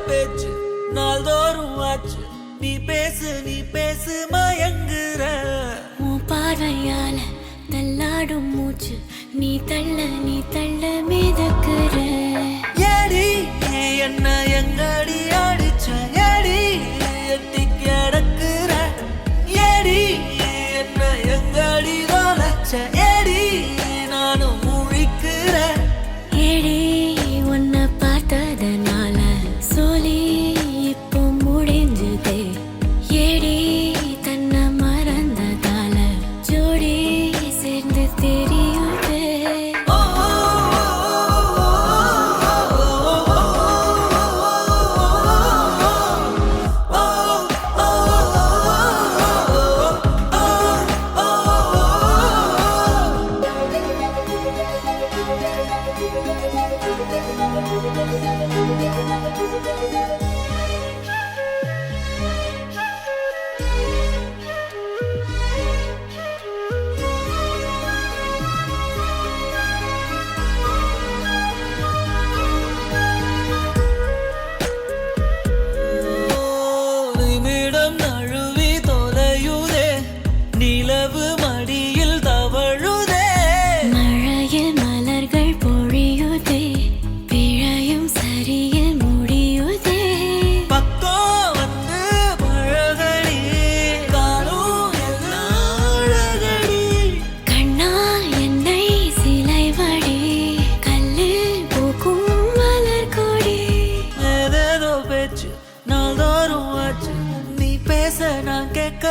பேச்சு நாள்தோறும் ஆச்சு. நீ பேசு மயங்குற. உன் பார்வையால தள்ளாடும் மூச்சு நீ தள்ள மிதக்குற. ஏடி என்ன எங்கடி அடிச்ச? ஏடி எட்டி கிடக்குற? ஏடி என்ன எங்கடி தொலைச்ச? ஏடி நானும் முழிக்கிறேன். ஏடி உன்னை பார்த்ததனால சொல்லி இப்போ முடிஞ்சுதே. ஏடி தன்னை மறந்ததால ஜோடி சேர்ந்து தெரியுதே. நிமிடம் நழுவி தொலையுதே. நிலவு மடியில் தவழுதே. மழையில் மலர்கள் பொழியுதே. பிழையும் சரியில் முடியுதே. பக்கம் வந்து பழகடி. காணும் எல்லாம் அழகடி. கண்ணா என்னை சிலைவடி. கல்லில் பூக்கும் மலர் கொடி. ஏதேதோ பேச்சு நாள்தோறும் ஆச்சு. நீ பேச நான் கேட்க